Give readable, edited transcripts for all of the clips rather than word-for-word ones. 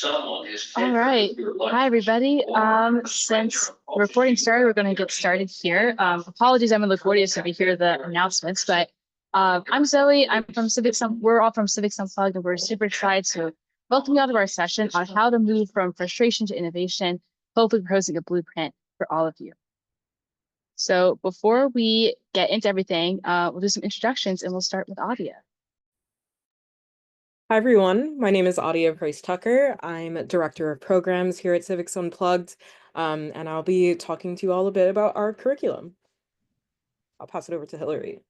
All right. Hi, everybody. Since the recording started, we're going to get started here. Apologies, I'm in LaGuardia, so we hear the announcements, but I'm Zoe. I'm from Civics. We're all from Civics Unplugged, and we're super excited to welcome you out of our session on how to move from frustration to innovation, hopefully proposing a blueprint for all of you. So before we get into everything, we'll do some introductions, and we'll start with Adia. Hi, everyone. My name is Adia Price-Tucker. I'm Director of Programs here at Civics Unplugged, and I'll be talking to you all a bit about our curriculum. I'll pass it over to Hillary.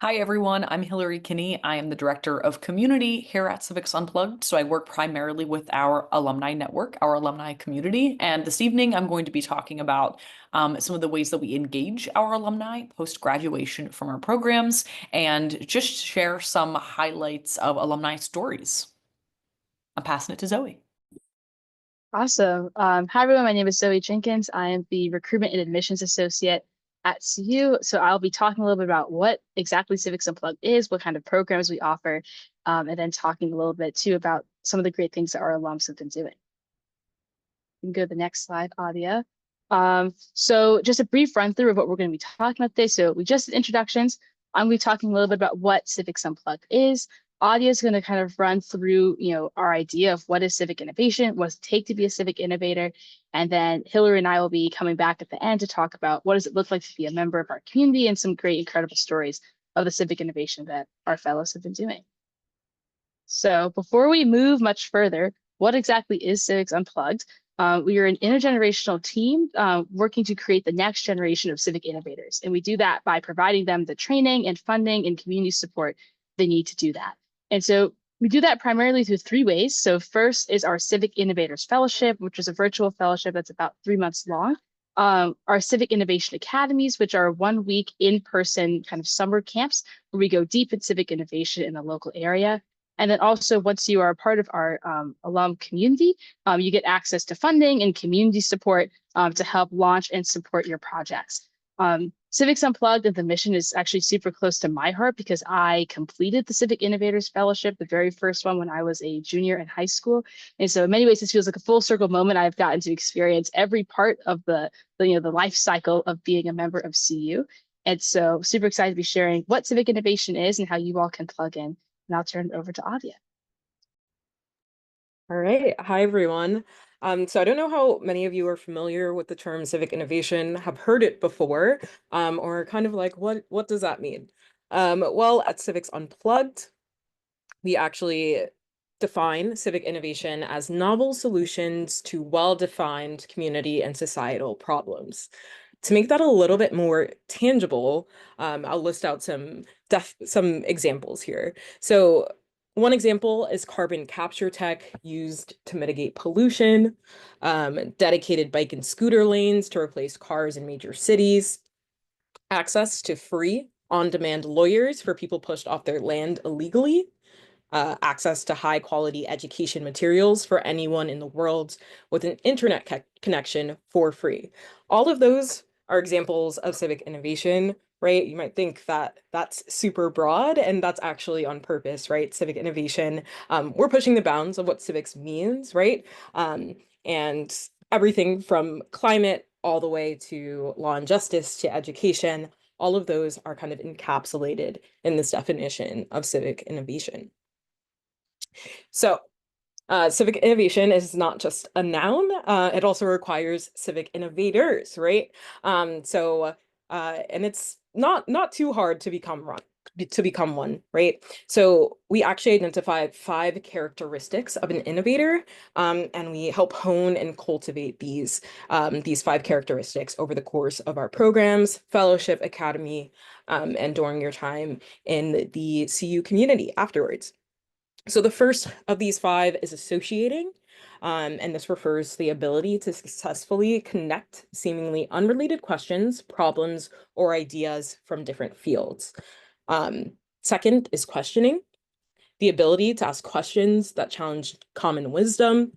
Hi, everyone. I'm Hillary Kinney. I am the Director of Community here at Civics Unplugged. So I work primarily with our alumni network, our alumni community. And this evening, I'm going to be talking about some of the ways that we engage our alumni post-graduation from our programs and just share some highlights of alumni stories. I'm passing it to Zoe. Awesome. Hi, everyone. My name is Zoe Jenkins. I am the Recruitment and Admissions Associate at CU. So I'll be talking a little bit about what exactly Civics Unplugged is, what kind of programs we offer, and then talking a little bit too about some of the great things that our alums have been doing. You can go to the next slide, Adia. So just a brief run through of what we're going to be talking about today. So we just did introductions. I'm going to be talking a little bit about what Civics Unplugged is. Adia is going to kind of run through, our idea of what is civic innovation, what does it take to be a civic innovator, and then Hillary and I will be coming back at the end to talk about what does it look like to be a member of our community and some great, incredible stories of the civic innovation that our fellows have been doing. So before we move much further, what exactly is Civics Unplugged? We are an intergenerational team working to create the next generation of civic innovators. And we do that by providing them the training and funding and community support they need to do that. And so we do that primarily through three ways. So first is our Civic Innovators Fellowship, which is a virtual fellowship that's about 3 months long. Our Civic Innovation Academies, which are 1 week in-person kind of summer camps where we go deep in civic innovation in the local area. And then also, once you are a part of our alum community, you get access to funding and community support to help launch and support your projects. Civics Unplugged and the mission is actually super close to my heart because I completed the Civic Innovators Fellowship, the very first one when I was a junior in high school. And so in many ways, this feels like a full circle moment. I've gotten to experience every part of the life cycle of being a member of CU. And so super excited to be sharing what civic innovation is and how you all can plug in. And I'll turn it over to Adia. All right. Hi, everyone. So I don't know how many of you are familiar with the term civic innovation, have heard it before, or kind of like, what does that mean? Well, at Civics Unplugged, we actually define civic innovation as novel solutions to well-defined community and societal problems. To make that a little bit more tangible, I'll list out some examples here. So one example is carbon capture tech used to mitigate pollution, dedicated bike and scooter lanes to replace cars in major cities, access to free on-demand lawyers for people pushed off their land illegally, access to high quality education materials for anyone in the world with an internet connection for free. All of those are examples of civic innovation, right? You might think that that's super broad, and that's actually on purpose, right? Civic innovation, we're pushing the bounds of what civics means, right? And everything from climate all the way to law and justice to education, all of those are kind of encapsulated in this definition of civic innovation. So civic innovation is not just a noun, it also requires civic innovators, right? And it's not too hard to become one, right? So we actually identify 5 characteristics of an innovator, and we help hone and cultivate these 5 characteristics over the course of our programs, fellowship, academy, and during your time in the CU community afterwards. So the first of these 5 is associating, and this refers to the ability to successfully connect seemingly unrelated questions, problems, or ideas from different fields. Second is questioning, the ability to ask questions that challenge common wisdom.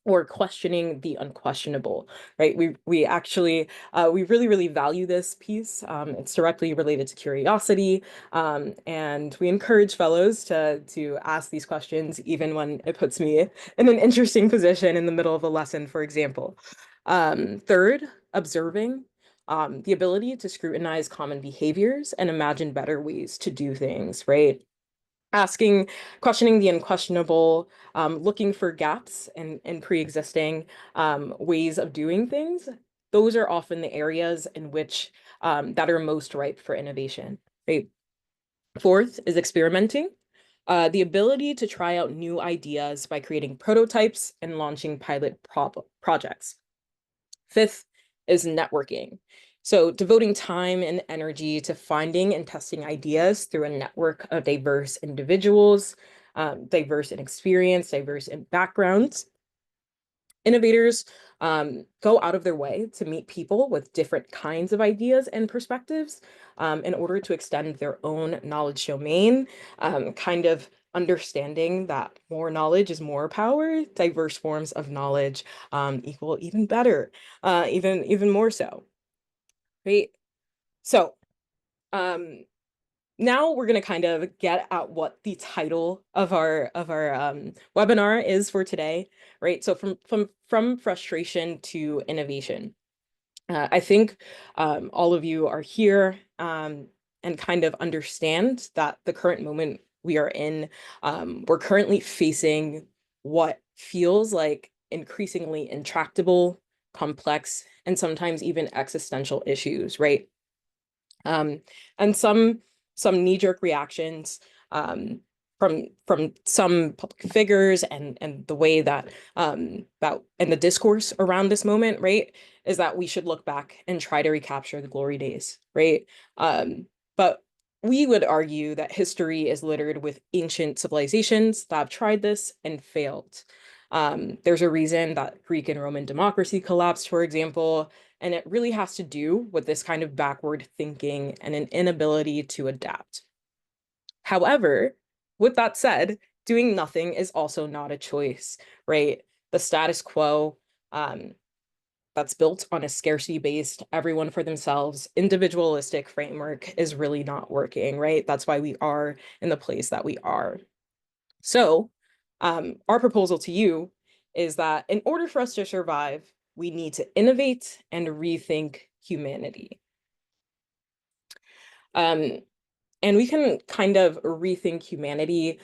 or questioning the unquestionable, right? We actually we really value this piece. It's directly related to curiosity, and we encourage fellows to ask these questions even when it puts me in an interesting position in the middle of a lesson, for example. Third, observing. The ability to scrutinize common behaviors and imagine better ways to do things, right? Questioning the unquestionable, looking for gaps in pre-existing ways of doing things. Those are often the areas in which that are most ripe for innovation, right? Fourth is experimenting. The ability to try out new ideas by creating prototypes and launching pilot projects. Fifth is networking. So devoting time and energy to finding and testing ideas through a network of diverse individuals, diverse in experience, diverse in backgrounds. Innovators go out of their way to meet people with different kinds of ideas and perspectives in order to extend their own knowledge domain, kind of understanding that more knowledge is more power, diverse forms of knowledge equal even better, even more so, right? So now we're going to kind of get at what the title of our webinar is for today, right? So from frustration to innovation. I think all of you are here and kind of understand that the current moment we are in, we're currently facing what feels like increasingly intractable, complex, and sometimes even existential issues, right? And some knee-jerk reactions from some public figures and the way that about and the discourse around this moment, right, is that we should look back and try to recapture the glory days, right? But we would argue that history is littered with ancient civilizations that have tried this and failed. There's a reason that Greek and Roman democracy collapsed, for example, and it really has to do with this kind of backward thinking and an inability to adapt. However, with that said, doing nothing is also not a choice, right? The status quo that's built on a scarcity-based, everyone for themselves, individualistic framework is really not working, right? That's why we are in the place that we are. So our proposal to you is that in order for us to survive, we need to innovate and rethink humanity. And we can kind of rethink humanity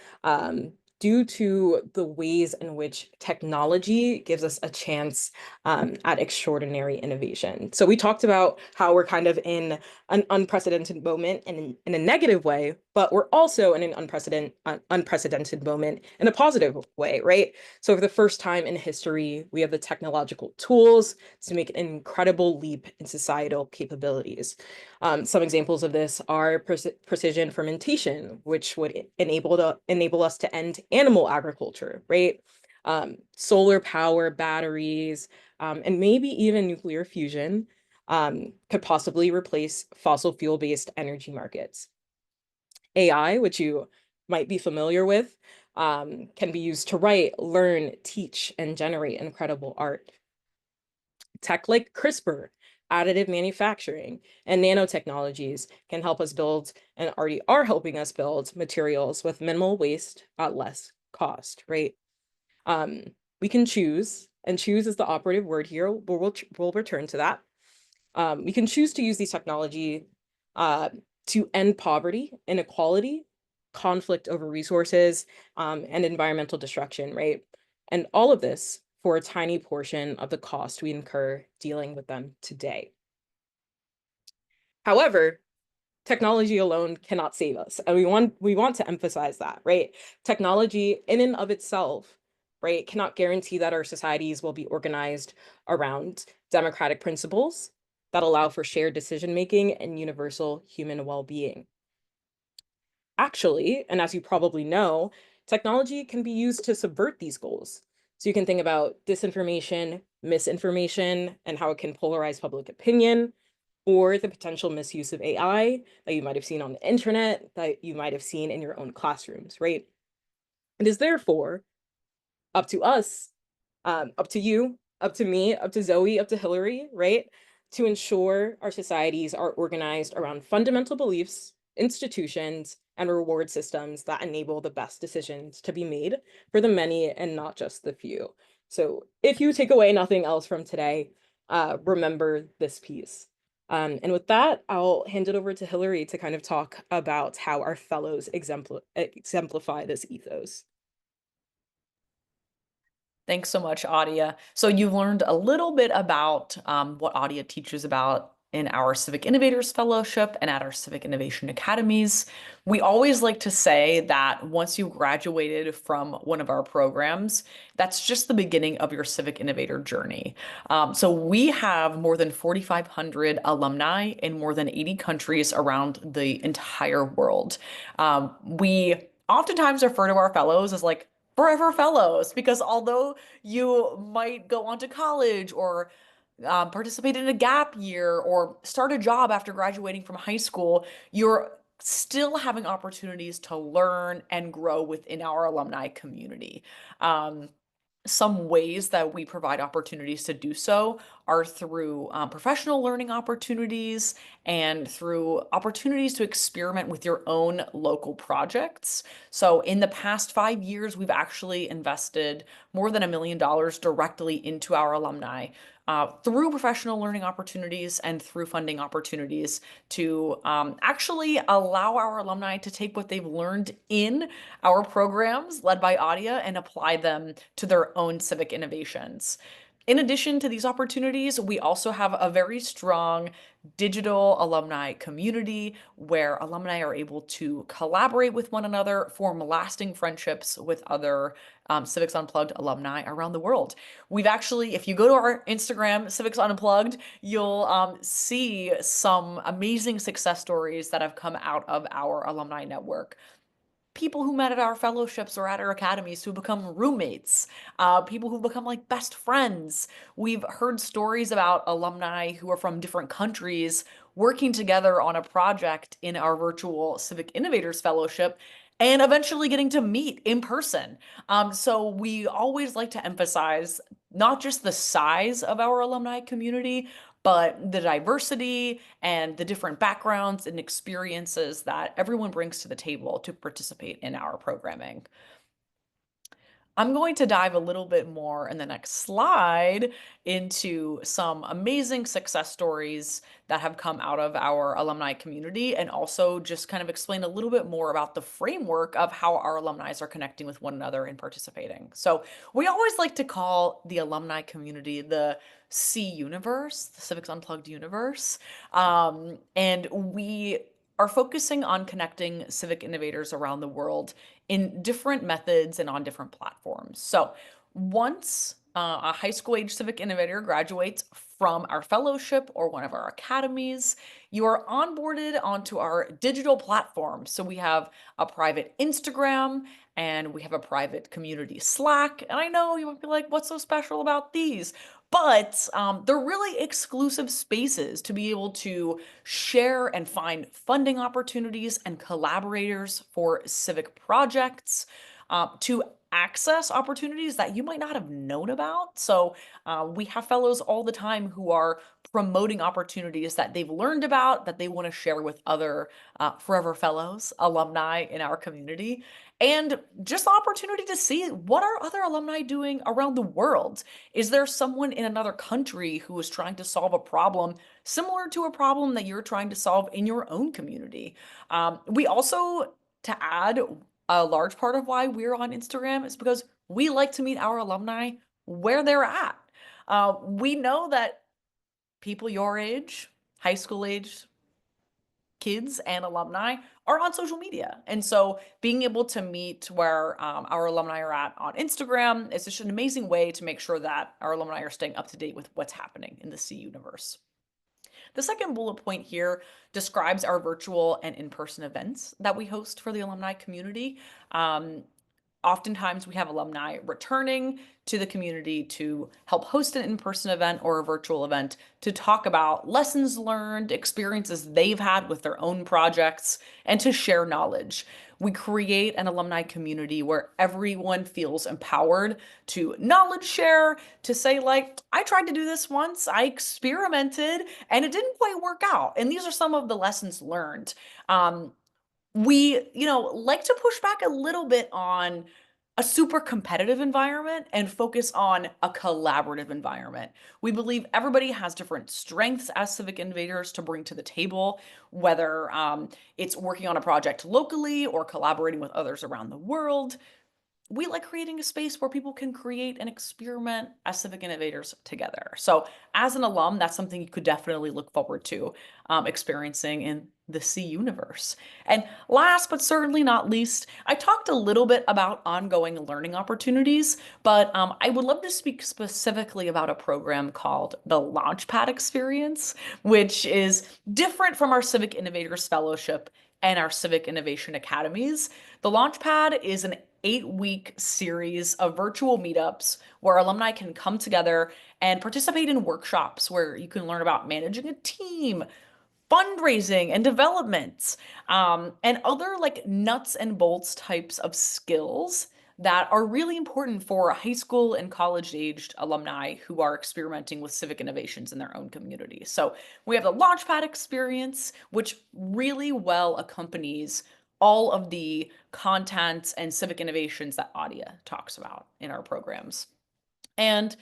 due to the ways in which technology gives us a chance at extraordinary innovation. So we talked about how we're kind of in an unprecedented moment in a negative way, but we're also in an unprecedented moment in a positive way, right? So for the first time in history, we have the technological tools to make an incredible leap in societal capabilities. Some examples of this are precision fermentation, which would enable us to end animal agriculture, right? Solar power, batteries, and maybe even nuclear fusion could possibly replace fossil fuel-based energy markets. AI, which you might be familiar with, can be used to write, learn, teach, and generate incredible art. Tech like CRISPR, additive manufacturing, and nanotechnologies can help us build and already are helping us build materials with minimal waste at less cost, right? We can choose, and choose is the operative word here. We'll return to that. We can choose to use these technology to end poverty, inequality, conflict over resources, and environmental destruction, right? And all of this for a tiny portion of the cost we incur dealing with them today. However, technology alone cannot save us. And we want to emphasize that, right? Technology in and of itself, right, cannot guarantee that our societies will be organized around democratic principles that allow for shared decision-making and universal human well-being. Actually, and as you probably know, technology can be used to subvert these goals. So you can think about disinformation, misinformation, and how it can polarize public opinion, or the potential misuse of AI that you might have seen on the internet, that you might have seen in your own classrooms, right? It is therefore up to us up to you, up to me, up to Zoe, up to Hillary, right? To ensure our societies are organized around fundamental beliefs, institutions, and reward systems that enable the best decisions to be made for the many and not just the few. So if you take away nothing else from today, remember this piece. And with that, I'll hand it over to Hillary to kind of talk about how our fellows exemplify this ethos. Thanks so much, Adia. So you've learned a little bit about what Adia teaches about in our Civic Innovators Fellowship and at our Civic Innovation Academies. We always like to say that once you graduated from one of our programs, that's just the beginning of your Civic Innovator journey. So we have more than 4,500 alumni in more than 80 countries around the entire world. We oftentimes refer to our fellows as like forever fellows, because although you might go on to college or participate in a gap year or start a job after graduating from high school, you're still having opportunities to learn and grow within our alumni community. Some ways that we provide opportunities to do so are through professional learning opportunities and through opportunities to experiment with your own local projects. So in the past 5 years, we've actually invested more than $1 million directly into our alumni through professional learning opportunities and through funding opportunities to actually allow our alumni to take what they've learned in our programs led by Adia and apply them to their own civic innovations. In addition to these opportunities, we also have a very strong digital alumni community where alumni are able to collaborate with one another, form lasting friendships with other Civics Unplugged alumni around the world. We've actually, if you go to our Instagram, Civics Unplugged, you'll see some amazing success stories that have come out of our alumni network. People who met at our fellowships or at our academies who become roommates, people who become like best friends. We've heard stories about alumni who are from different countries working together on a project in our virtual Civic Innovators Fellowship and eventually getting to meet in person. So we always like to emphasize not just the size of our alumni community, but the diversity and the different backgrounds and experiences that everyone brings to the table to participate in our programming. I'm going to dive a little bit more in the next slide into some amazing success stories that have come out of our alumni community, and also just kind of explain a little bit more about the framework of how our alumni are connecting with one another and participating. So we always like to call the alumni community the C universe, the Civics Unplugged universe. And we are focusing on connecting civic innovators around the world in different methods and on different platforms. So once a high school age civic innovator graduates from our fellowship or one of our academies, you are onboarded onto our digital platform. So we have a private Instagram and we have a private community Slack. And I know you might be like, what's so special about these? But they're really exclusive spaces to be able to share and find funding opportunities and collaborators for civic projects, to access opportunities that you might not have known about. So we have fellows all the time who are promoting opportunities that they've learned about that they want to share with other forever fellows, alumni in our community. And just the opportunity to see what are other alumni doing around the world. Is there someone in another country who is trying to solve a problem similar to a problem that you're trying to solve in your own community? We also, to add, a large part of why we're on Instagram is because we like to meet our alumni where they're at. We know that people your age, high school age, kids and alumni are on social media. And so being able to meet where our alumni are at on Instagram is just an amazing way to make sure that our alumni are staying up to date with what's happening in the C universe. The second bullet point here describes our virtual and in-person events that we host for the alumni community. Oftentimes we have alumni returning to the community to help host an in-person event or a virtual event to talk about lessons learned, experiences they've had with their own projects, and to share knowledge. We create an alumni community where everyone feels empowered to knowledge share, to say, like, I tried to do this once, I experimented, and it didn't quite work out. And these are some of the lessons learned. We, like to push back a little bit on a super competitive environment and focus on a collaborative environment. We believe everybody has different strengths as civic innovators to bring to the table, whether it's working on a project locally or collaborating with others around the world. We like creating a space where people can create and experiment as civic innovators together. So as an alum, that's something you could definitely look forward to experiencing in the C universe. And last but certainly not least, I talked a little bit about ongoing learning opportunities, but I would love to speak specifically about a program called the Launchpad Experience, which is different from our Civic Innovators Fellowship and our Civic Innovation Academies. The Launchpad is an 8-week series of virtual meetups where alumni can come together and participate in workshops where you can learn about managing a team, fundraising and development, and other like nuts and bolts types of skills that are really important for high school and college aged alumni who are experimenting with civic innovations in their own community. So we have the Launchpad experience, which really well accompanies all of the content and civic innovations that Adia talks about in our programs. And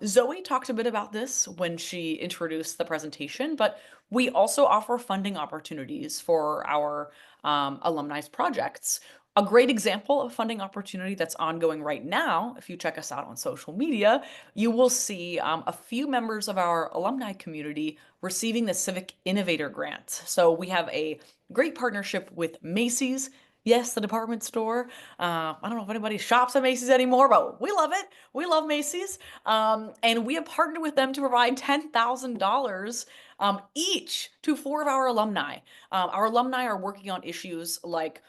Zoe talked a bit about this when she introduced the presentation, but we also offer funding opportunities for our alumni's projects. A great example of funding opportunity that's ongoing right now, if you check us out on social media, you will see a few members of our alumni community receiving the Civic Innovator Grant. So we have a great partnership with Macy's. Yes, the department store. I don't know if anybody shops at Macy's anymore, but we love it. We love Macy's. And we have partnered with them to provide $10,000 each to 4 of our alumni. Our alumni are working on issues like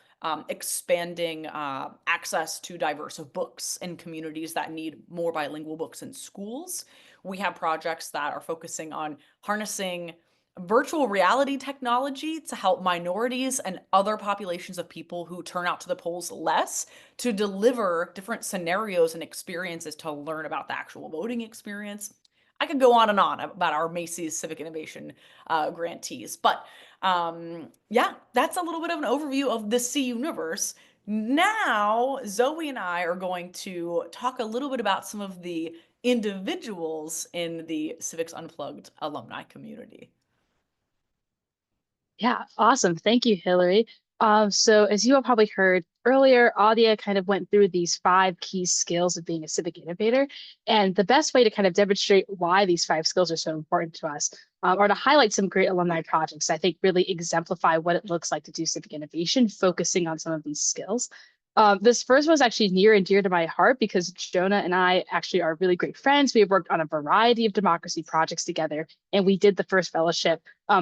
expanding access to diverse books in communities that need more bilingual books in schools. We have projects that are focusing on harnessing virtual reality technology to help minorities and other populations of people who turn out to the polls less to deliver different scenarios and experiences to learn about the actual voting experience. I could go on and on about our Macy's Civic Innovation grantees, but yeah, that's a little bit of an overview of the C universe. Now, Zoe and I are going to talk a little bit about some of the individuals in the Civics Unplugged alumni community. Yeah, awesome. Thank you, Hillary. So as you all probably heard earlier, Adia kind of went through these 5 key skills of being a civic innovator. And the best way to kind of demonstrate why these 5 skills are so important to us are to highlight some great alumni projects I think really exemplify what it looks like to do civic innovation, focusing on some of these skills. This first was actually near and dear to my heart because Jonah and I actually are really great friends. We have worked on a variety of democracy projects together, and we did the first fellowship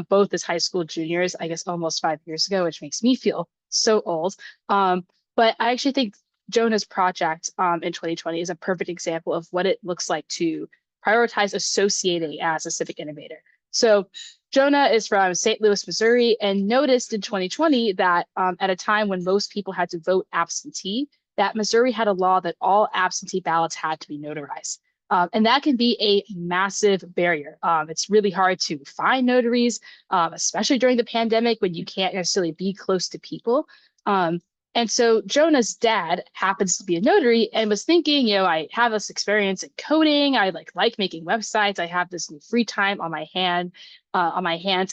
both as high school juniors, I guess almost 5 years ago, which makes me feel so old. But I actually think Jonah's project in 2020 is a perfect example of what it looks like to prioritize associating as a civic innovator. So Jonah is from St. Louis, Missouri, and noticed in 2020 that at a time when most people had to vote absentee, that Missouri had a law that all absentee ballots had to be notarized. And that can be a massive barrier. It's really hard to find notaries, especially during the pandemic when you can't necessarily be close to people. And so Jonah's dad happens to be a notary and was thinking, I have this experience in coding. I like making websites. I have this new free time on my hands.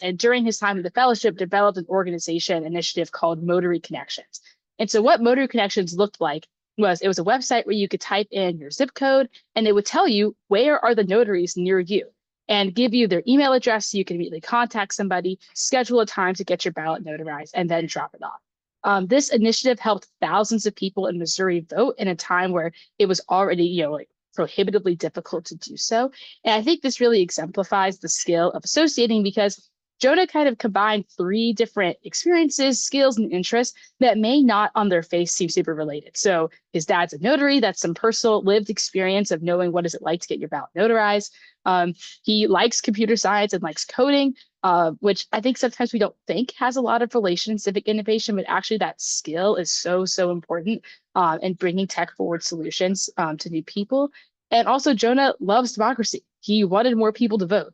And during his time in the fellowship, developed an organization initiative called Notary Connections. And so what Notary Connections looked like it was a website where you could type in your zip code and it would tell you where are the notaries near you and give you their email address so you can immediately contact somebody, schedule a time to get your ballot notarized, and then drop it off. This initiative helped thousands of people in Missouri vote in a time where it was already, prohibitively difficult to do so. And I think this really exemplifies the skill of associating because Jonah kind of combined three different experiences, skills, and interests that may not on their face seem super related. So his dad's a notary. That's some personal lived experience of knowing what is it like to get your ballot notarized. He likes computer science and likes coding, which I think sometimes we don't think has a lot of relation in civic innovation, but actually that skill is so, so important in bringing tech forward solutions to new people. And also, Jonah loves democracy. He wanted more people to vote.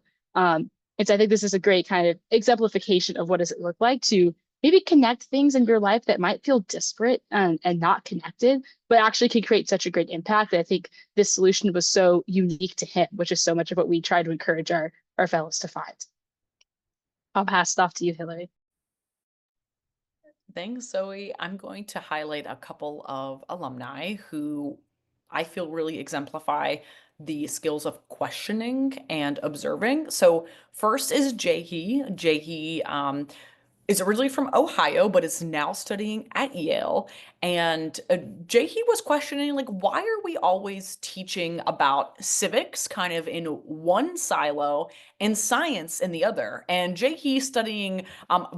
And so I think this is a great kind of exemplification of what does it look like to maybe connect things in your life that might feel disparate and not connected, but actually can create such a great impact. I think this solution was so unique to him, which is so much of what we try to encourage our fellows to find. I'll pass it off to you, Hillary. Thanks, Zoe. I'm going to highlight a couple of alumni who I feel really exemplify the skills of questioning and observing. So first is Jae-hee. Jae-hee is originally from Ohio, but is now studying at Yale. And Jae-hee was questioning, like, why are we always teaching about civics kind of in one silo and science in the other? And Jae-hee studying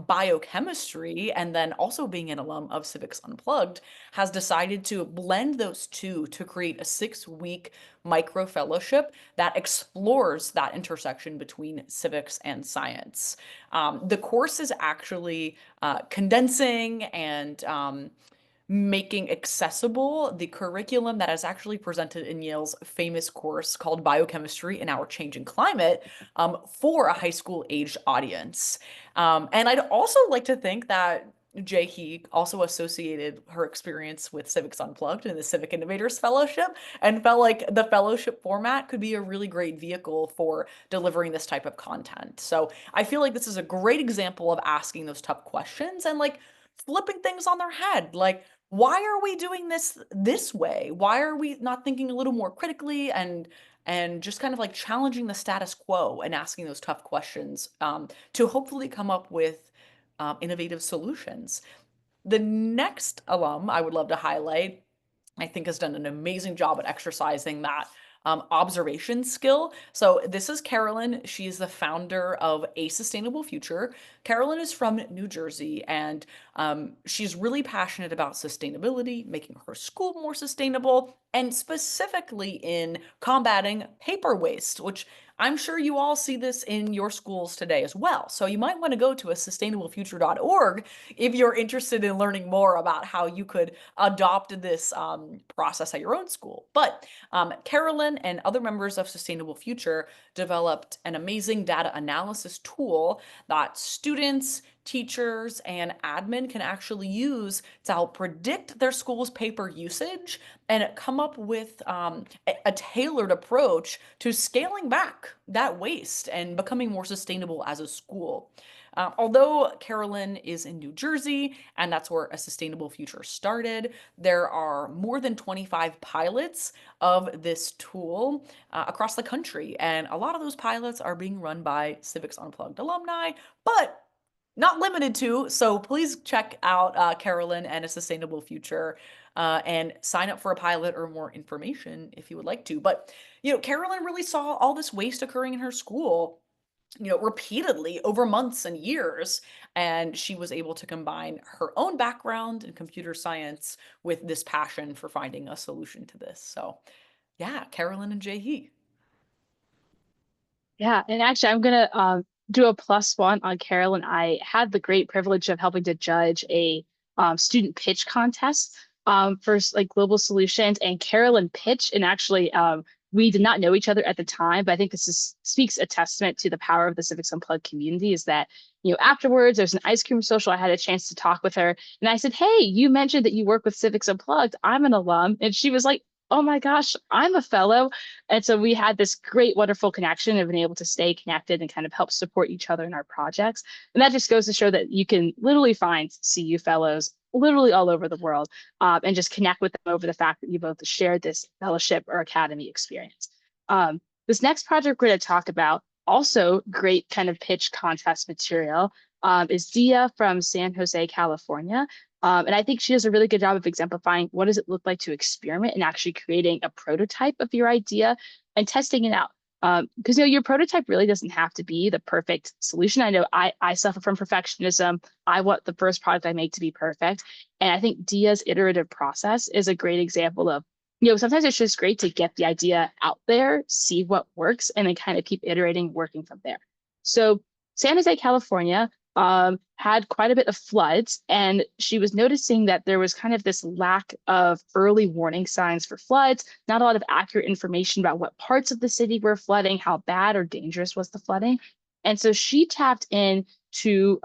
biochemistry and then also being an alum of Civics Unplugged has decided to blend those two to create a 6-week micro fellowship that explores that intersection between civics and science. The course is actually condensing and making accessible the curriculum that is actually presented in Yale's famous course called Biochemistry in Our Changing Climate for a high school aged audience. And I'd also like to think that Jae-hee also associated her experience with Civics Unplugged and the Civic Innovators Fellowship and felt like the fellowship format could be a really great vehicle for delivering this type of content. So I feel like this is a great example of asking those tough questions and like flipping things on their head. Like, why are we doing this way? Why are we not thinking a little more critically and just kind of like challenging the status quo and asking those tough questions to hopefully come up with innovative solutions. The next alum I would love to highlight, I think has done an amazing job at exercising that observation skill. So this is Carolyn. She's the founder of A Sustainable Future. Carolyn is from New Jersey, and she's really passionate about sustainability, making her school more sustainable, and specifically in combating paper waste, which I'm sure you all see this in your schools today as well. So you might want to go to a sustainablefuture.org if you're interested in learning more about how you could adopt this process at your own school. But Carolyn and other members of Sustainable Future developed an amazing data analysis tool that students, teachers, and admin can actually use to help predict their school's paper usage and come up with a tailored approach to scaling back that waste and becoming more sustainable as a school. Although Carolyn is in New Jersey, and that's where A Sustainable Future started, there are more than 25 pilots of this tool across the country. And a lot of those pilots are being run by Civics Unplugged alumni, but not limited to. So please check out Carolyn and A Sustainable Future and sign up for a pilot or more information if you would like to. But, Carolyn really saw all this waste occurring in her school repeatedly over months and years. And she was able to combine her own background in computer science with this passion for finding a solution to this. So yeah, Carolyn and Jae-hee. Yeah, and actually, I'm gonna do a +1 on Carolyn. I had the great privilege of helping to judge a student pitch contest for like global solutions, and Carolyn pitched, and actually we did not know each other at the time, but I think speaks a testament to the power of the Civics Unplugged community. Is that afterwards there's an ice cream social. I had a chance to talk with her, and I said, "Hey, you mentioned that you work with Civics Unplugged. I'm an alum," and she was like, "Oh my gosh, I'm a fellow." And so we had this great, wonderful connection and been able to stay connected and kind of help support each other in our projects. And that just goes to show that you can literally find CU fellows literally all over the world and just connect with them over the fact that you both shared this fellowship or academy experience. This next project we're going to talk about, also great kind of pitch contest material, is Dia from San Jose, California. And I think she does a really good job of exemplifying what does it look like to experiment and actually creating a prototype of your idea and testing it out. Because your prototype really doesn't have to be the perfect solution. I know I suffer from perfectionism. I want the first product I make to be perfect. And I think Dia's iterative process is a great example of, sometimes it's just great to get the idea out there, see what works, and then kind of keep iterating, working from there. So San Jose, California, had quite a bit of floods, and she was noticing that there was kind of this lack of early warning signs for floods, not a lot of accurate information about what parts of the city were flooding, how bad or dangerous was the flooding. And so she tapped in to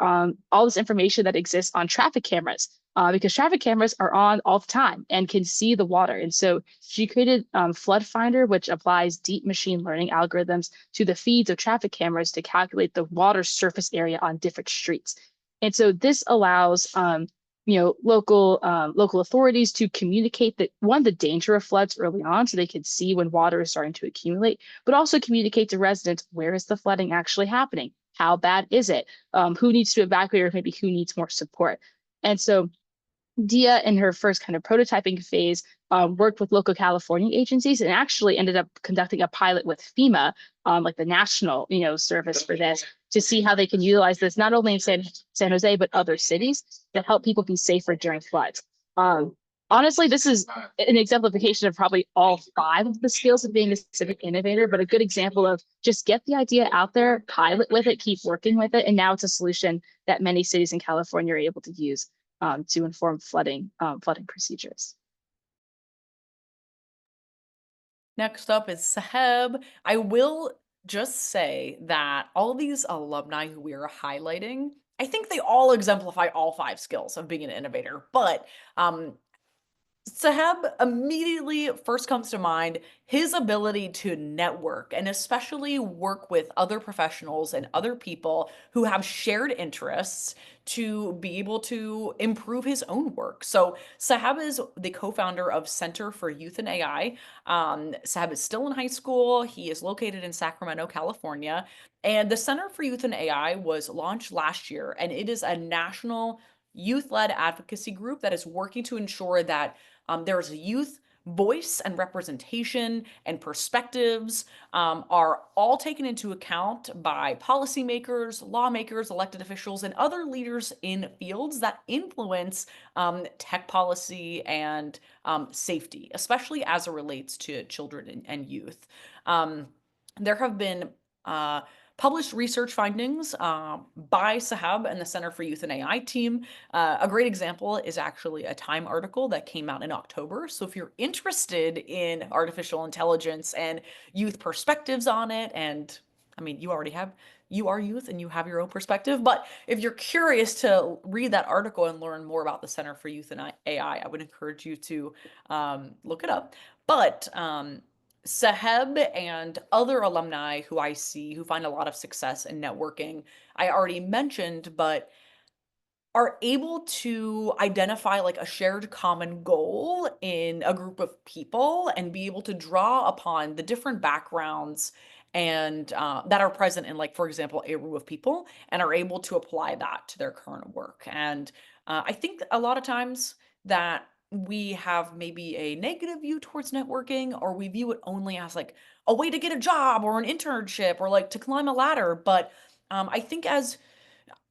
all this information that exists on traffic cameras, because traffic cameras are on all the time and can see the water. And so she created Flood Finder, which applies deep machine learning algorithms to the feeds of traffic cameras to calculate the water surface area on different streets. And so this allows local authorities to communicate the danger of floods early on, so they can see when water is starting to accumulate, but also communicate to residents, where is the flooding actually happening? How bad is it? Who needs to evacuate, or maybe who needs more support? And so Dia, in her first kind of prototyping phase, worked with local California agencies and actually ended up conducting a pilot with FEMA, like the national, service for this, to see how they can utilize this not only in San Jose but other cities to help people be safer during floods. Honestly, this is an exemplification of probably all 5 of the skills of being a civic innovator, but a good example of just get the idea out there, pilot with it, keep working with it, and now it's a solution that many cities in California are able to use to inform flooding procedures. Next up is Saheb. I will just say that all these alumni who we are highlighting, I think they all exemplify all 5 skills of being an innovator, but Saheb immediately first comes to mind his ability to network and especially work with other professionals and other people who have shared interests to be able to improve his own work. So Saheb is the co-founder of Center for Youth and AI. Saheb is still in high school. He is located in Sacramento, California. And the Center for Youth and AI was launched last year, and it is a national youth-led advocacy group that is working to ensure that there's a youth voice and representation and perspectives are all taken into account by policymakers, lawmakers, elected officials, and other leaders in fields that influence tech policy and safety, especially as it relates to children and youth. There have been published research findings by Saheb and the Center for Youth and AI team. A great example is actually a Time article that came out in October. So if you're interested in artificial intelligence and youth perspectives on it, and I mean, you are youth and you have your own perspective, but if you're curious to read that article and learn more about the Center for Youth and AI, I would encourage you to look it up. But Saheb and other alumni who I see who find a lot of success in networking, I already mentioned, but are able to identify like a shared common goal in a group of people and be able to draw upon the different backgrounds and that are present in, like, for example, a room of people, and are able to apply that to their current work. And I think a lot of times that we have maybe a negative view towards networking, or we view it only as like a way to get a job or an internship or like to climb a ladder. But I think as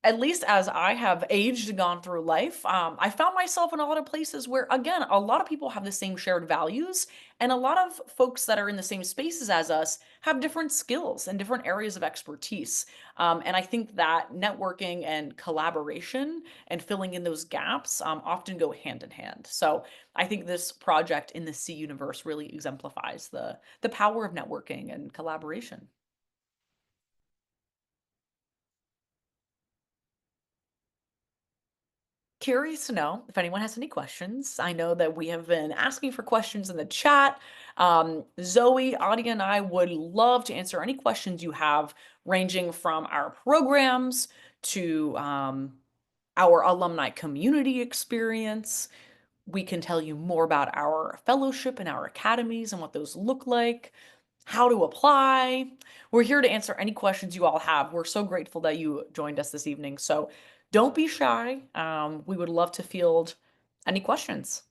at least as I have aged and gone through life, I found myself in a lot of places where, again, a lot of people have the same shared values, and a lot of folks that are in the same spaces as us have different skills and different areas of expertise. And I think that networking and collaboration and filling in those gaps often go hand in hand. So I think this project in the C universe really exemplifies the power of networking and collaboration. Curious to know if anyone has any questions. I know that we have been asking for questions in the chat. Zoe, Adia, and I would love to answer any questions you have, ranging from our programs to our alumni community experience. We can tell you more about our fellowship and our academies and what those look like, how to apply. We're here to answer any questions you all have. We're so grateful that you joined us this evening. So don't be shy. We would love to field any questions.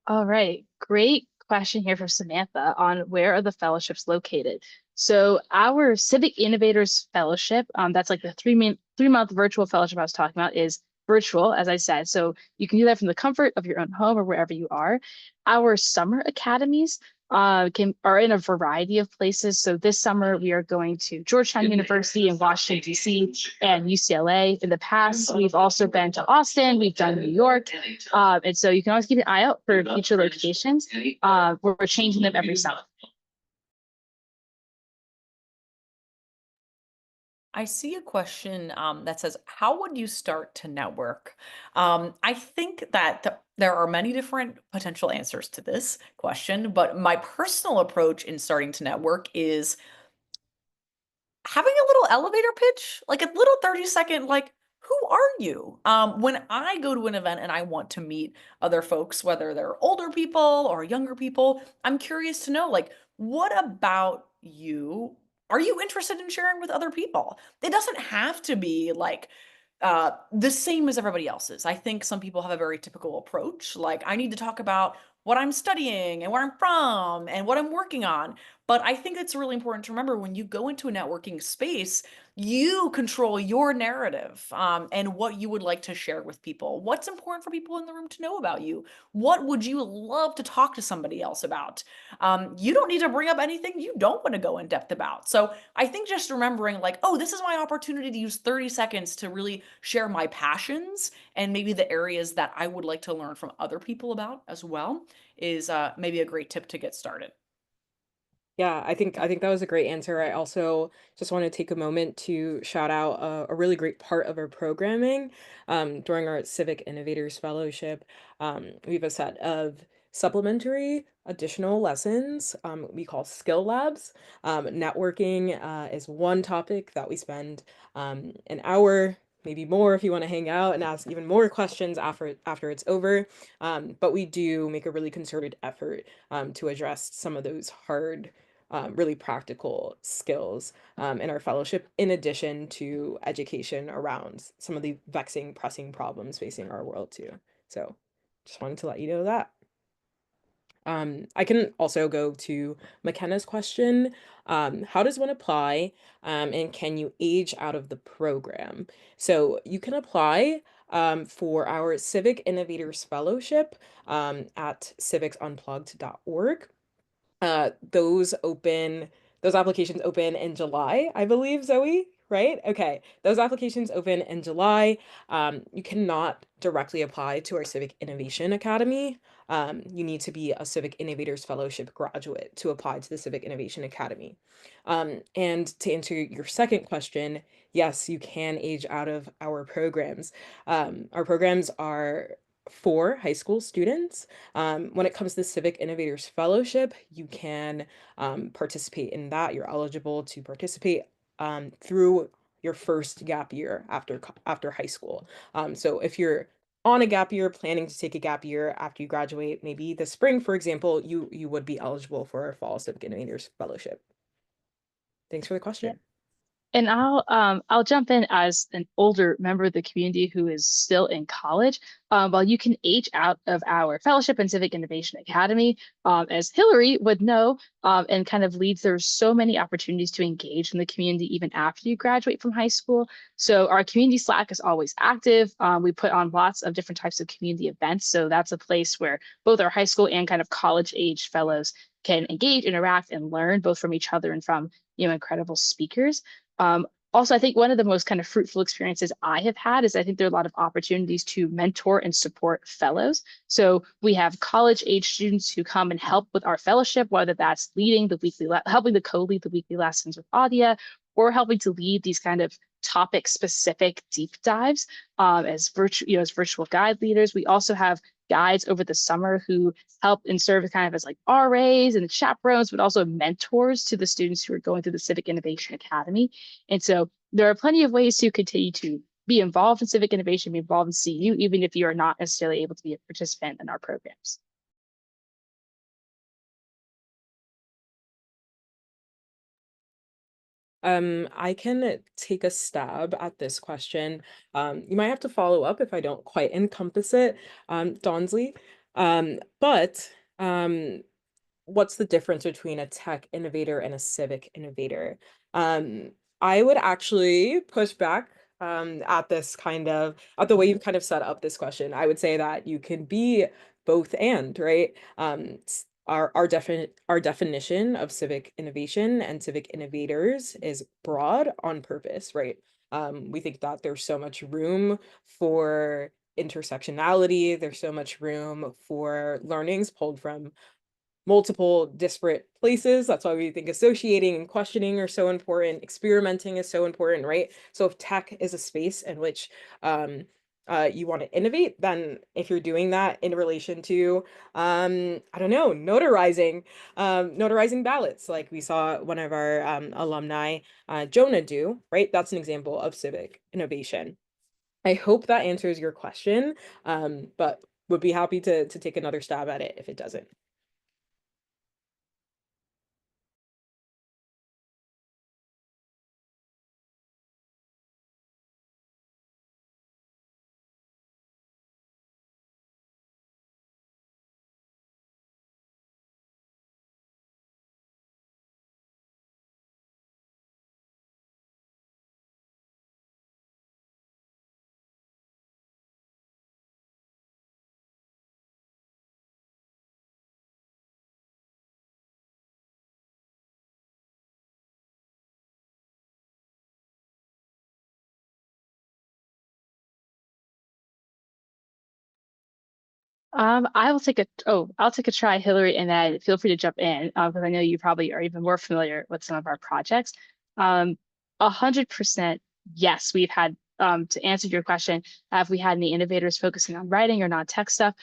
All right, great question here from Samantha on where are the fellowships located. So our Civic Innovators Fellowship, that's like the 3-month virtual fellowship I was talking about, is virtual, as I said. So you can do that from the comfort of your own home or wherever you are. Our summer academies are in a variety of places. So this summer we are going to Georgetown University in Washington, D.C. and UCLA. In the past, we've also been to Austin, we've done New York. And so you can always keep an eye out for future locations. We're changing them every summer. I see a question that says, how would you start to network? I think that there are many different potential answers to this question, but my personal approach in starting to network is having a little elevator pitch, like a little 30-second, like, who are you? When I go to an event and I want to meet other folks, whether they're older people or younger people, I'm curious to know, like, what about you are you interested in sharing with other people? It doesn't have to be like the same as everybody else's. I think some people have a very typical approach, like, I need to talk about what I'm studying and where I'm from and what I'm working on. But I think it's really important to remember when you go into a networking space, you control your narrative and what you would like to share with people. What's important for people in the room to know about you? What would you love to talk to somebody else about? You don't need to bring up anything you don't want to go in depth about. So I think just remembering, like, oh, this is my opportunity to use 30 seconds to really share my passions and maybe the areas that I would like to learn from other people about as well is maybe a great tip to get started. Yeah, I think that was a great answer. I also just want to take a moment to shout out a really great part of our programming. During our Civic Innovators Fellowship, we have a set of supplementary additional lessons we call skill labs. Networking is one topic that we spend an hour, maybe more if you want to hang out and ask even more questions after it's over. But we do make a really concerted effort to address some of those hard really practical skills in our fellowship, in addition to education around some of the vexing, pressing problems facing our world too. So just wanted to let you know that. I can also go to McKenna's question. How does one apply? And can you age out of the program? So you can apply for our Civic Innovators Fellowship at civicsunplugged.org. Those applications open in July, I believe, Zoe, right? Okay, those applications open in July. You cannot directly apply to our Civic Innovation Academy. You need to be a Civic Innovators Fellowship graduate to apply to the Civic Innovation Academy. And to answer your second question, yes, you can age out of our programs. Our programs are for high school students. When it comes to the Civic Innovators Fellowship, you can participate in that. You're eligible to participate through your first gap year after high school. So if you're on a gap year, planning to take a gap year after you graduate, maybe this spring, for example, you would be eligible for our Fall Civic Innovators Fellowship. Thanks for the question. And I'll jump in as an older member of the community who is still in college. While you can age out of our fellowship and Civic Innovation Academy, as Hillary would know, and kind of leads, there's so many opportunities to engage in the community even after you graduate from high school. So our community Slack is always active. We put on lots of different types of community events. So that's a place where both our high school and kind of college age fellows can engage, interact, and learn both from each other and from incredible speakers. Also, I think one of the most kind of fruitful experiences I have had is I think there are a lot of opportunities to mentor and support fellows. So we have college age students who come and help with our fellowship, whether that's leading the helping to co-lead the weekly lessons with Audia, or helping to lead these kind of topic specific deep dives as virtual guide leaders. We also have guides over the summer who help and serve kind of as like RAs and chaperones, but also mentors to the students who are going through the Civic Innovation Academy. And so there are plenty of ways to continue to be involved in civic innovation, be involved in CU, even if you are not necessarily able to be a participant in our programs. I can take a stab at this question. You might have to follow up if I don't quite encompass it. Donsley, But what's the difference between a tech innovator and a civic innovator? Um, I would actually push back at this at the way you've kind of set up this question. I would say that you can be both and, right? Our definition of civic innovation and civic innovators is broad on purpose, right? We think that there's so much room for intersectionality, there's so much room for learnings pulled from multiple disparate places. That's why we think associating and questioning are so important. Experimenting is so important, right? So if tech is a space in which you want to innovate, then if you're doing that in relation to, I don't know, notarizing ballots, like we saw one of our alumni, Jonah, do, right? That's an example of civic innovation. I hope that answers your question, but would be happy to take another stab at it if it doesn't. I'll take a try, Hillary, and then feel free to jump in, because I know you probably are even more familiar with some of our projects. 100% yes, we've had, to answer your question, have we had any innovators focusing on writing or non-tech stuff?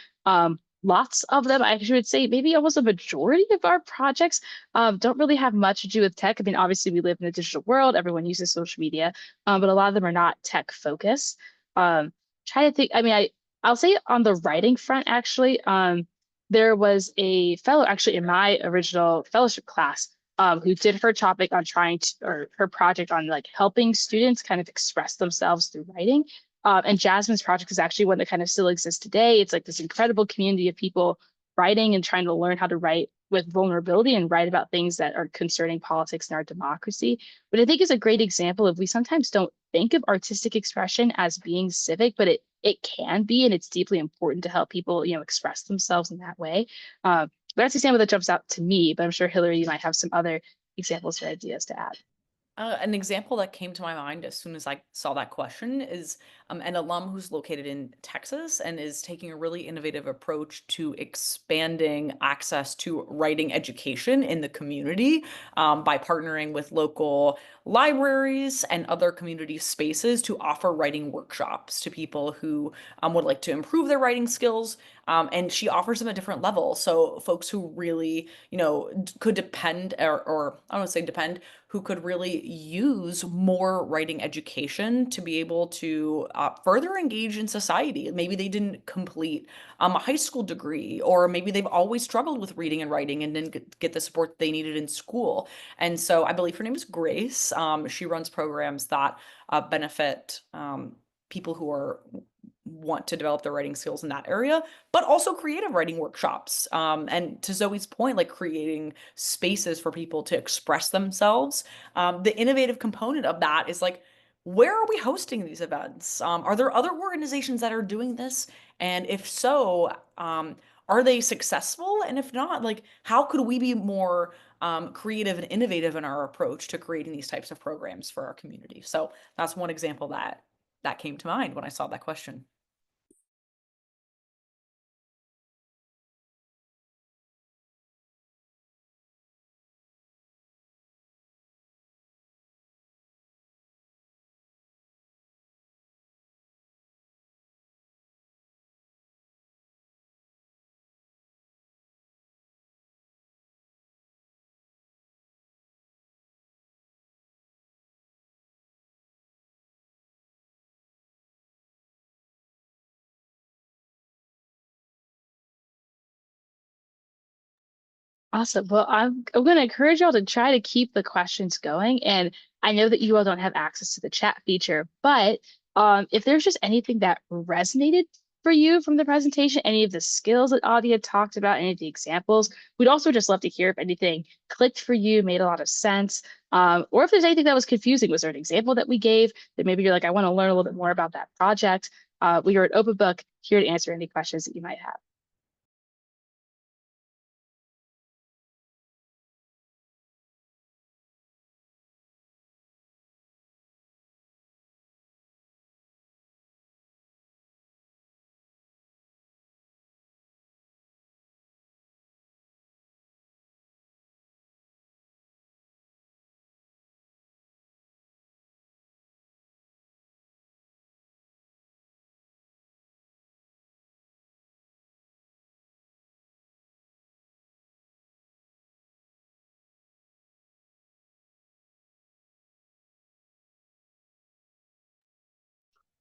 Lots of them. I would say maybe almost a majority of our projects don't really have much to do with tech. I mean, obviously we live in a digital world, everyone uses social media, but a lot of them are not tech focused. Try to think, I'll say on the writing front, actually, there was a fellow actually in my original fellowship class, who did her topic on or her project on like helping students kind of express themselves through writing. And Jasmine's project is actually one that kind of still exists today. It's like this incredible community of people writing and trying to learn how to write with vulnerability and write about things that are concerning politics and our democracy. But I think is a great example of we sometimes don't think of artistic expression as being civic, but it can be, and it's deeply important to help people, express themselves in that way. That's the example that jumps out to me, but I'm sure Hillary, you might have some other examples or ideas to add. An example that came to my mind as soon as I saw that question is an alum who's located in Texas and is taking a really innovative approach to expanding access to writing education in the community by partnering with local libraries and other community spaces to offer writing workshops to people who would like to improve their writing skills. And she offers them at different levels. So folks who really, could depend or I don't want to say depend, who could really use more writing education to be able to further engage in society. Maybe they didn't complete a high school degree, or maybe they've always struggled with reading and writing and didn't get the support they needed in school. And so I believe her name is Grace. She runs programs that benefit people who want to develop their writing skills in that area, but also creative writing workshops. And to Zoe's point, like creating spaces for people to express themselves. The innovative component of that is like, where are we hosting these events? Are there other organizations that are doing this? And if so, are they successful? And if not, like, how could we be more creative and innovative in our approach to creating these types of programs for our community? So that's one example that came to mind when I saw that question. Awesome. Well, I'm going to encourage y'all to try to keep the questions going. And I know that you all don't have access to the chat feature, but if there's just anything that resonated for you from the presentation, any of the skills that Adia talked about, any of the examples. We'd also just love to hear if anything clicked for you, made a lot of sense, or if there's anything that was confusing. Was there an example that we gave that maybe you're like, I want to learn a little bit more about that project? We are an open book, here to answer any questions that you might have.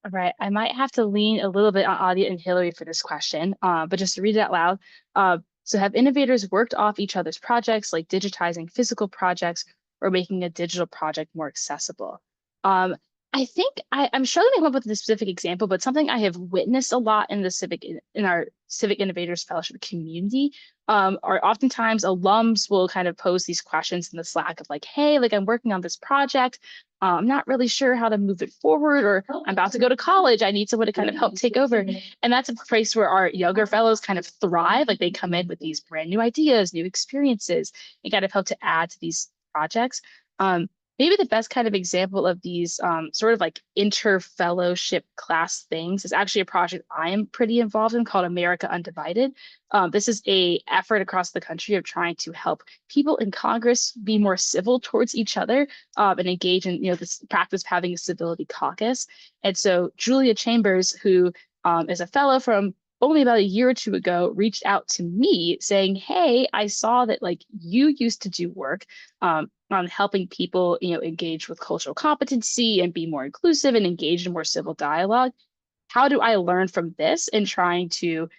All right, I might have to lean a little bit on Adia and Hillary for this question, but just to read it out loud. So have innovators worked off each other's projects, like digitizing physical projects or making a digital project more accessible? I think I'm struggling to come up with a specific example, but something I have witnessed a lot in our Civic Innovators Fellowship community are oftentimes alums will kind of pose these questions in the Slack of like, hey, like I'm working on this project. I'm not really sure how to move it forward, or I'm about to go to college. I need someone to kind of help take over. And that's a place where our younger fellows kind of thrive. Like they come in with these brand new ideas, new experiences, and kind of help to add to these projects. Maybe the best kind of example of these sort of like inter-fellowship class things is actually a project I am pretty involved in called America Undivided. This is a effort across the country of trying to help people in Congress be more civil towards each other and engage in this practice of having a civility caucus. And so Julia Chambers, who is a fellow from only about a year or two ago, reached out to me saying, hey, I saw that like you used to do work on helping people, engage with cultural competency and be more inclusive and engage in more civil dialogue. How do I learn from this and trying to,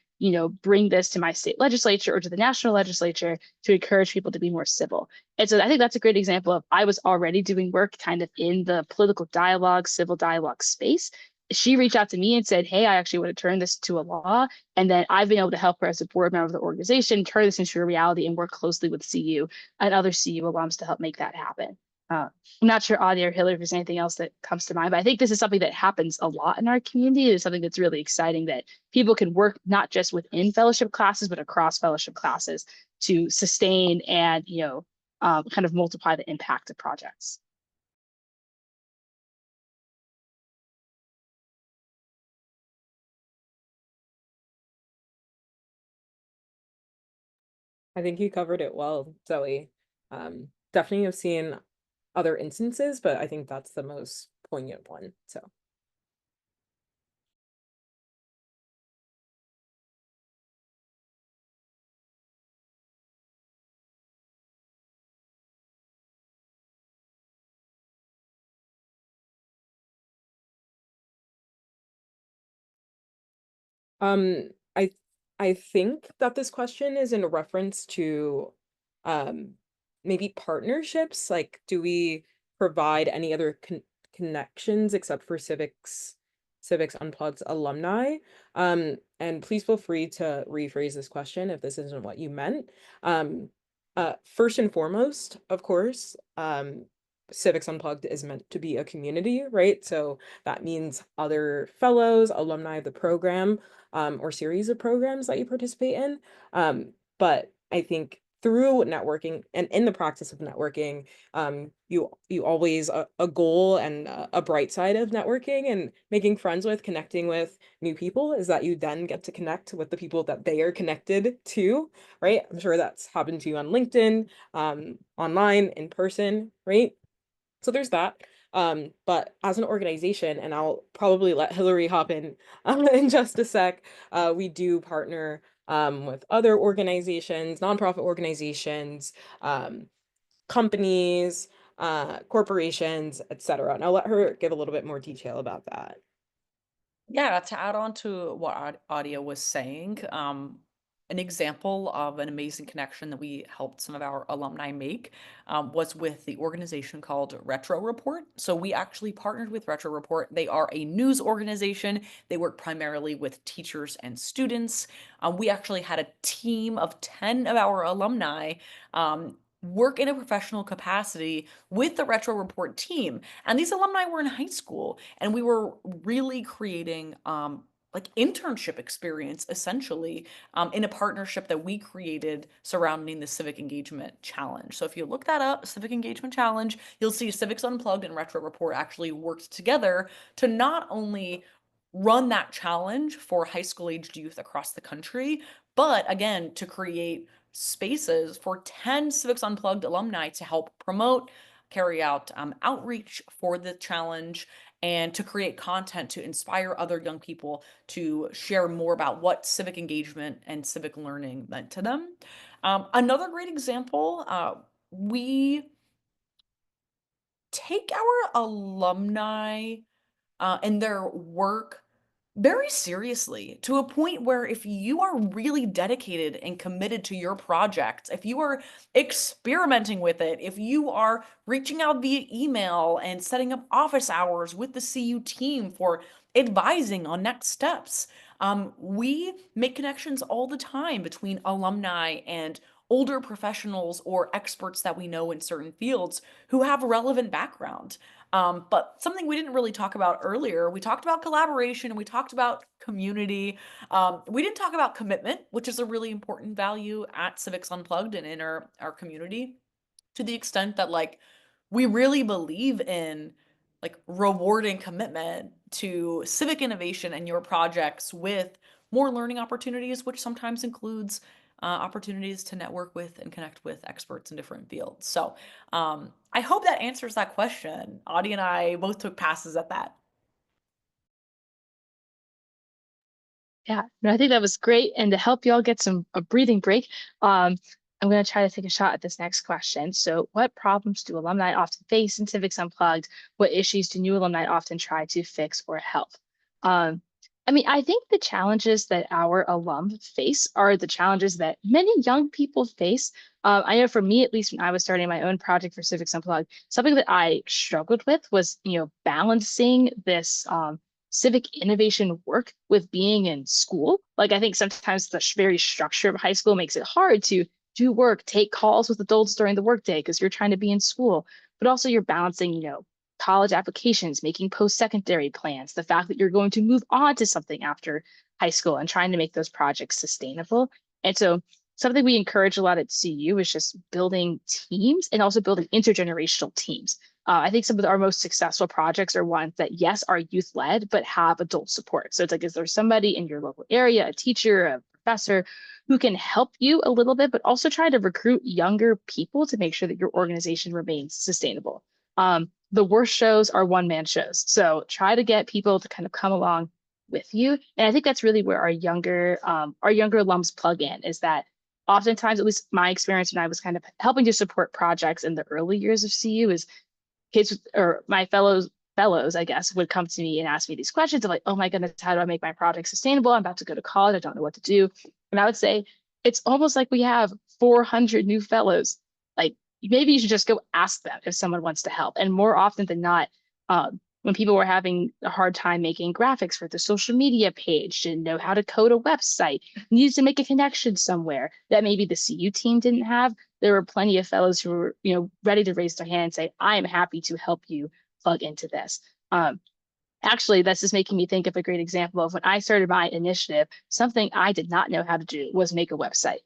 bring this to my state legislature or to the national legislature to encourage people to be more civil? And so I think that's a great example of I was already doing work kind of in the political dialogue, civil dialogue space. She reached out to me and said, hey, I actually want to turn this to a law. And then I've been able to help her as a board member of the organization turn this into a reality and work closely with CU and other CU alums to help make that happen. I'm not sure, Audie or Hillary, if there's anything else that comes to mind, but I think this is something that happens a lot in our community. It's something that's really exciting that people can work not just within fellowship classes, but across fellowship classes to sustain and, kind of multiply the impact of projects. I think you covered it well, Zoe. Definitely have seen other instances, but I think that's the most poignant one. So. Um, I I think that this question is in reference to um maybe partnerships. Like, do we provide any other connections except for Civics Unplugged alumni? And please feel free to rephrase this question if this isn't what you meant. Um, First and foremost, of course, Civics Unplugged is meant to be a community, right? So that means other fellows, alumni of the program, or series of programs that you participate in. But I think through networking and in the practice of networking, you always a goal and a bright side of networking and making friends with, connecting with new people is that you then get to connect with the people that they are connected to, right? I'm sure that's happened to you on LinkedIn, online, in person, right? So there's that. But as an organization, and I'll probably let Hillary hop in just a sec, we do partner with other organizations, nonprofit organizations, companies, corporations, etc. And I'll let her give a little bit more detail about that. Yeah, to add on to what Audio was saying, An example of an amazing connection that we helped some of our alumni make was with the organization called Retro Report. So we actually partnered with Retro Report. They are a news organization. They work primarily with teachers and students. We actually had a team of 10 of our alumni work in a professional capacity with the Retro Report team. And these alumni were in high school, and we were really creating like internship experience essentially in a partnership that we created surrounding the Civic Engagement Challenge. So if you look that up, Civic Engagement Challenge, you'll see Civics Unplugged and Retro Report actually worked together to not only run that challenge for high school aged youth across the country, but again, to create spaces for 10 Civics Unplugged alumni to help promote, carry out outreach for the challenge, and to create content to inspire other young people to share more about what civic engagement and civic learning meant to them. Another great example, we take our alumni and their work very seriously, to a point where if you are really dedicated and committed to your project, if you are experimenting with it, if you are reaching out via email and setting up office hours with the CU team for advising on next steps, we make connections all the time between alumni and older professionals or experts that we know in certain fields who have relevant background. But something we didn't really talk about earlier, we talked about collaboration and we talked about community. We didn't talk about commitment, which is a really important value at Civics Unplugged and in our community, to the extent that like we really believe in like rewarding commitment to civic innovation and your projects with more learning opportunities, which sometimes includes opportunities to network with and connect with experts in different fields. So I hope that answers that question. Audie and I both took passes at that. Yeah, no, I think that was great. And to help y'all get a breathing break, I'm going to try to take a shot at this next question. So, what problems do alumni often face in Civics Unplugged? What issues do new alumni often try to fix or help? Um, I mean, I think the challenges that our alum face are the challenges that many young people face. I know for me, at least when I was starting my own project for Civics Unplugged, something that I struggled with was, balancing this civic innovation work with being in school. Like, I think sometimes the very structure of high school makes it hard to do work, take calls with adults during the workday because you're trying to be in school, but also you're balancing, college applications, making post-secondary plans, the fact that you're going to move on to something after high school and trying to make those projects sustainable. And so something we encourage a lot at CU is just building teams and also building intergenerational teams. I think some of our most successful projects are ones that, yes, are youth led, but have adult support. So it's like, is there somebody in your local area, a teacher, a professor, who can help you a little bit, but also try to recruit younger people to make sure that your organization remains sustainable? The worst shows are one-man shows. So try to get people to kind of come along with you. And I think that's really where our younger alums plug in, is that oftentimes, at least my experience when I was kind of helping to support projects in the early years of CU, is kids or my fellows, I guess, would come to me and ask me these questions of like, oh my goodness, how do I make my project sustainable? I'm about to go to college. I don't know what to do. And I would say, it's almost like we have 400 new fellows. Like, maybe you should just go ask them if someone wants to help. And more often than not, when people were having a hard time making graphics for the social media page, didn't know how to code a website, needed to make a connection somewhere that maybe the CU team didn't have, there were plenty of fellows who were, ready to raise their hand and say, I am happy to help you plug into this. Actually, this is making me think of a great example of when I started my initiative. Something I did not know how to do was make a website.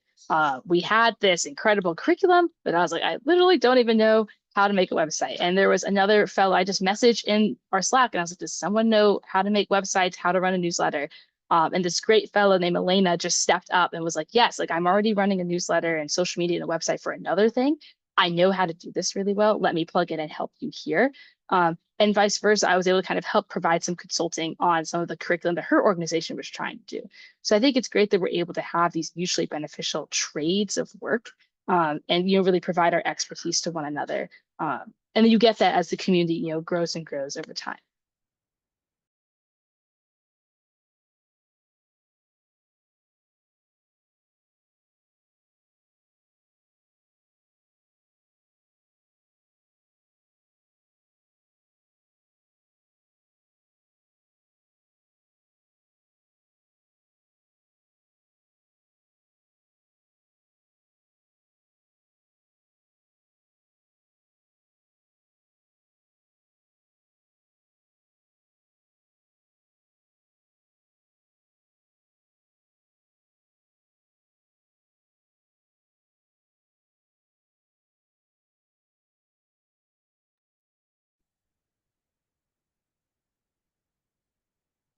We had this incredible curriculum, but I was like, I literally don't even know how to make a website. And there was another fellow I just messaged in our Slack, and I was like, does someone know how to make websites, how to run a newsletter? And this great fellow named Elena just stepped up and was like, yes, like, I'm already running a newsletter and social media and a website for another thing. I know how to do this really well. Let me plug in and help you here. And vice versa, I was able to kind of help provide some consulting on some of the curriculum that her organization was trying to do. So I think it's great that we're able to have these mutually beneficial trades of work, and really provide our expertise to one another. And then you get that as the community grows and grows over time.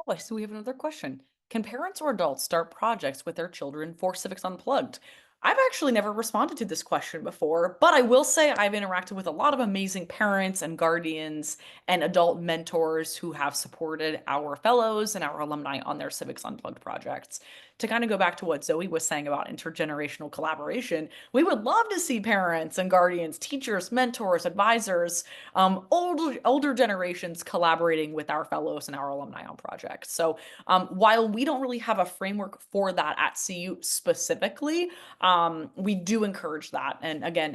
Oh, I see we have another question. Can parents or adults start projects with their children for Civics Unplugged? I've actually never responded to this question before, but I will say I've interacted with a lot of amazing parents and guardians and adult mentors who have supported our fellows and our alumni on their Civics Unplugged projects. To kind of go back to what Zoe was saying about intergenerational collaboration, we would love to see parents and guardians, teachers, mentors, advisors, older generations collaborating with our fellows and our alumni on projects. So while we don't really have a framework for that at CU specifically, we do encourage that. And again,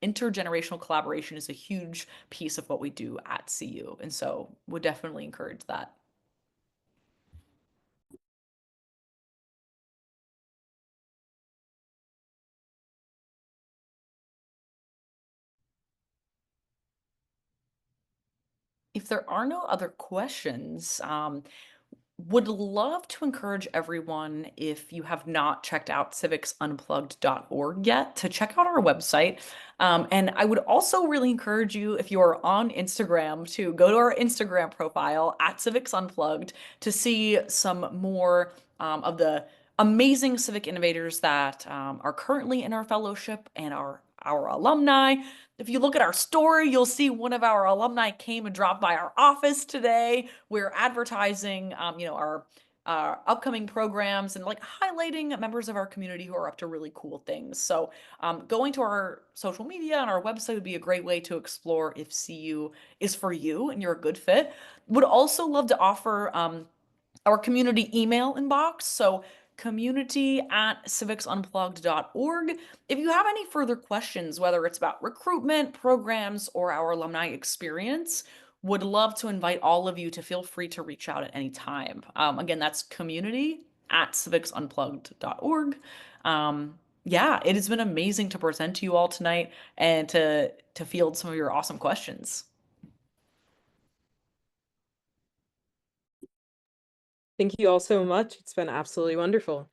intergenerational collaboration is a huge piece of what we do at CU. And so would definitely encourage that. If there are no other questions, would love to encourage everyone, if you have not checked out civicsunplugged.org yet, to check out our website. And I would also really encourage you, if you are on Instagram, to go to our Instagram profile at Civics Unplugged to see some more of the amazing civic innovators that are currently in our fellowship and our alumni. If you look at our story, you'll see one of our alumni came and dropped by our office today. We're advertising, our upcoming programs and like highlighting members of our community who are up to really cool things. So going to our social media and our website would be a great way to explore if CU is for you and you're a good fit. Would also love to offer our community email inbox. So community@civicsunplugged.org. If you have any further questions, whether it's about recruitment, programs, or our alumni experience, would love to invite all of you to feel free to reach out at any time. Again, that's community@civicsunplugged.org. Yeah, it has been amazing to present to you all tonight and to field some of your awesome questions. Thank you all so much. It's been absolutely wonderful.